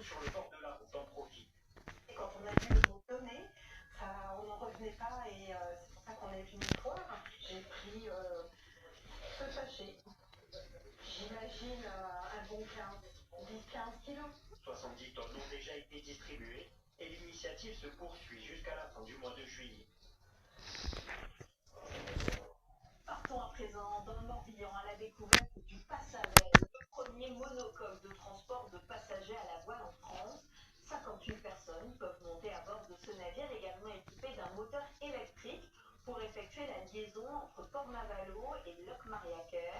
sur le bord de la route en profite. Et quand on a vu le mot donner, on n'en revenait pas et c'est pour ça qu'on est venu le voir. J'ai pris ce sachet. J'imagine un bon 10-15 kilos. 70 tonnes ont déjà été distribuées et l'initiative se poursuit jusqu'à la fin du mois de juillet. Partons à présent dans le Morbihan à la découverte du Passavel, le premier monocoque de transport de passagers à la voile en France. 58 personnes peuvent monter à bord de ce navire également équipé d'un moteur électrique pour effectuer la liaison entre Port-Navalo et Locmariaquer,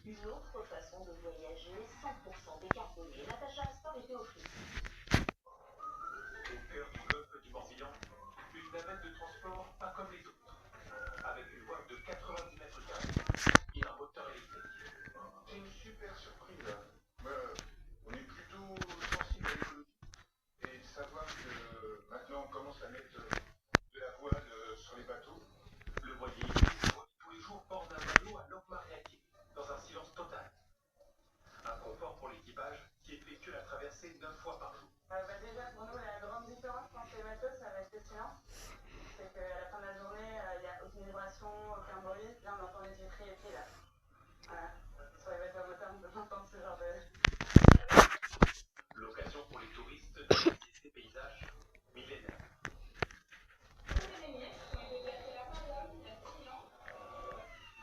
une autre façon de voyager 100% décarbonée. Natacha Astor était au fil. Au cœur du golfe du Morbihan, une navette de transport pas comme les autres, avec une voile de 90 mètres carrés et un moteur électrique. C'est une super surprise. On est plutôt sensible à l'écologie et de savoir que maintenant on commence à mettre de la voile sur les bateaux. Le voilier tous les jours Port-Navalo à Locmariaquer, dans un silence total. Un confort pour l'équipage qui effectue la traversée 9 fois par jour. Déjà, pour nous, la grande différence quand c'est bateau, ça va être le silence. C'est qu'à la fin de la journée, il n'y a aucune vibration, aucun bruit. Là, on entend les vitres et puis là. Voilà. Sur les bateaux à moteur, on peut pas entendre ce genre de. L'occasion pour les touristes de visiter ces paysages millénaires.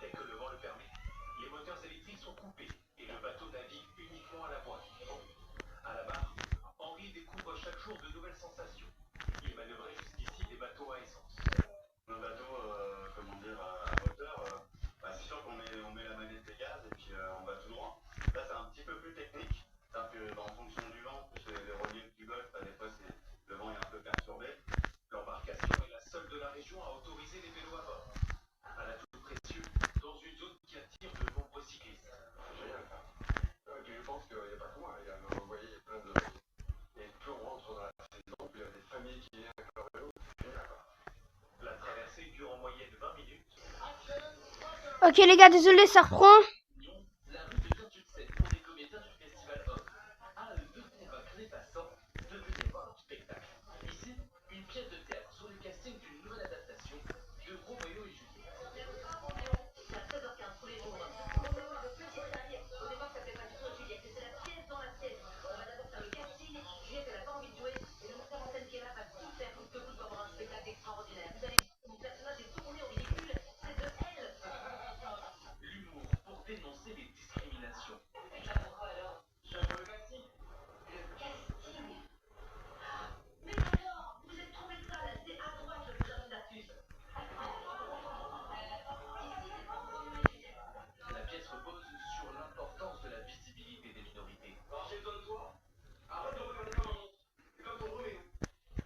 Dès que le vent le permet, les moteurs électriques sont coupés et le bateau navigue uniquement à la voile. À la barre, Henri découvre chaque jour de nouvelles sensations. Il manœuvrait jusqu'ici des bateaux à essence. Un bateau, à moteur, c'est sûr qu'on met la manette de gaz et puis on va tout droit. Là, c'est un petit peu plus technique. C'est-à-dire que en fonction du vent, les reliefs du golfe, des fois, le vent est un peu perturbé. L'embarcation est la seule de la région à autoriser les vélos à bord. Un atout précieux dans une zone qui attire de nombreux cyclistes. C'est génial, ça. Je pense qu'il n'y a pas que moi, vous voyez, il y a plein de... Et plus on rentre dans la saison, plus il y a des familles qui viennent avec leur vélo. La traversée dure en moyenne 20 minutes. Ok les gars, désolé, ça reprend. La rue de Saint-Ulcet pour des comédiens du festival Homme. À eux de convaincre les passants de venir voir leur spectacle. Ici, une pièce de théâtre sur le casting d'une nouvelle adaptation de Roméo et Juliette. C'est à 13h15 tous les jours. Roméo et le petit Juliette. Au départ, ça fait pas du tout Juliette, c'est la pièce dans la pièce. On va d'abord faire le casting. Juliette, elle n'a pas envie de jouer. Et le metteur en scène qui est là va tout faire pour que vous pour avoir un spectacle extraordinaire. Vous allez voir, mon personnage est tourné au ridicule. C'est de elle. L'humour pour dénoncer les discriminations. Et ça pourquoi alors? Sur le casting. Le casting. Mais alors, vous êtes trouvé ça là, c'est à droite le genre statut. La pièce repose sur l'importance de la visibilité des minorités. Alors j'ai besoin de toi. Arrête de regarder comme un monstre. C'est comme ton Roméo.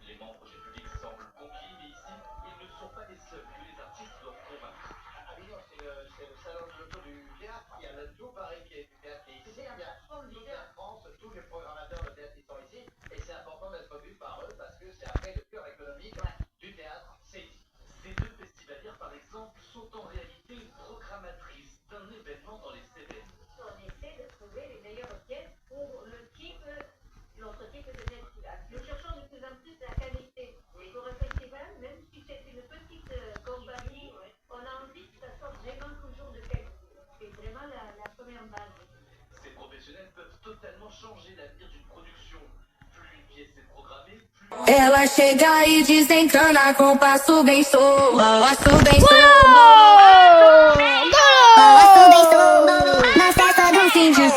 Les membres du public semblent conquis, mais ici, ils ne sont pas les seuls que les artistes doivent convaincre. Ah oui, non, c'est le salon de l'auto du théâtre. Il y a le tout Paris qui est du théâtre ici. Il y a toute la France, tous les programmateurs de théâtre qui sont ici. Et c'est important d'être vu par eux parce que c'est après le cœur économique du théâtre, c'est ici. Ces deux festivalières, par exemple, sont en réalité programmatrices d'un événement dans les Cévennes. On essaie de trouver les meilleures pièces pour le type, notre type de festival. Nous cherchons de plus en plus la qualité. Et pour un festival, même si c'est une petite compagnie, on a envie que ça soit vraiment toujours de qualité. C'est vraiment la première base. Ces professionnels peuvent totalement changer l'avenir d'une production. Plus une pièce est programmée, plus... Ela chega e desencana com passo bem solto. Passo bem solto. Na festa do fim de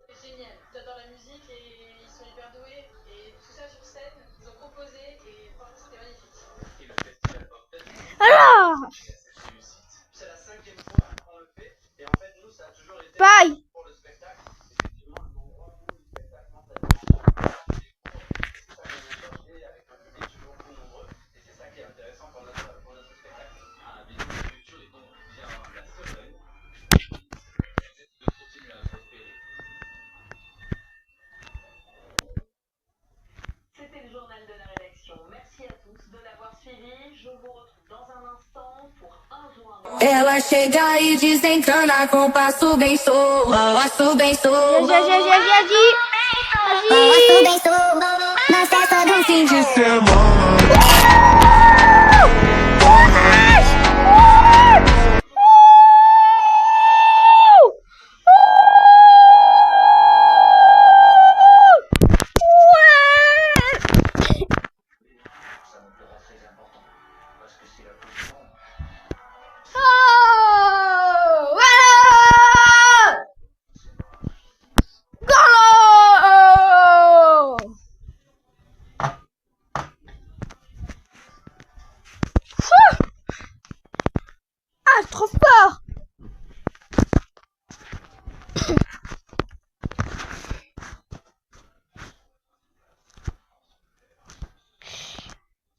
C'est génial. J'adore la musique et ils sont hyper doués. Et tout ça sur scène, ils ont composé et franchement, c'était magnifique. Et le festival Homme Alors, cette réussite. C'est la 5e fois qu'on le fait. Et en fait, nous, ça a toujours été bye. pour le spectacle. Effectivement, l'endroit où le spectacle mental. C'est ça qu'on vient chercher avec un public toujours plus nombreux. Et c'est ça qui est intéressant pour notre spectacle. Ah, mais la culture est donc bien la seule de continuer à prospérer. C'était le journal de la rédaction. Merci à tous de l'avoir suivi. Je vous retrouve dans un instant pour un Ela chega e desencana com passo bem solto, passo bem solto. Vas-y. Passo bem solto, na festa do fim de semana. Ça me paraît très important. Parce que c'est la position. Ah, trop fort.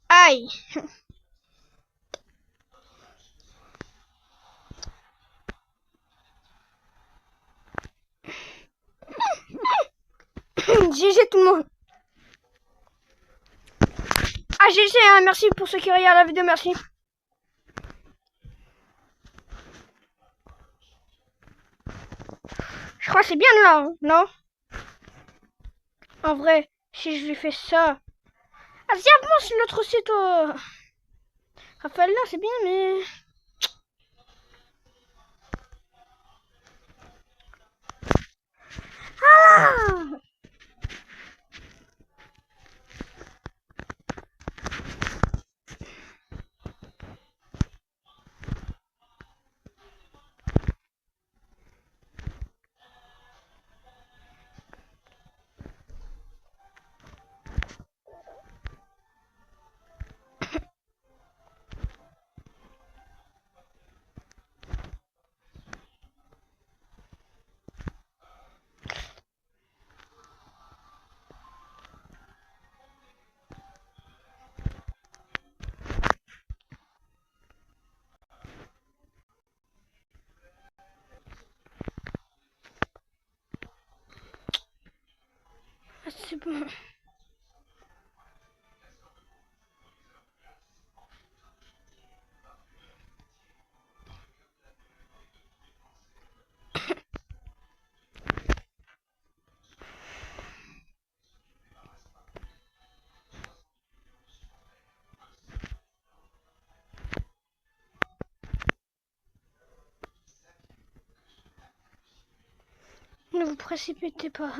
Aïe. GG tout le monde. Ah GG hein, merci pour ceux qui regardent la vidéo, merci. Je crois que c'est bien là, hein, non? En vrai, si je lui fais ça... Ah viens, pense l'autre c'est toi. Raphaël là c'est bien mais... Ah c'est bon. Ne vous précipitez pas.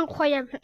incroyable.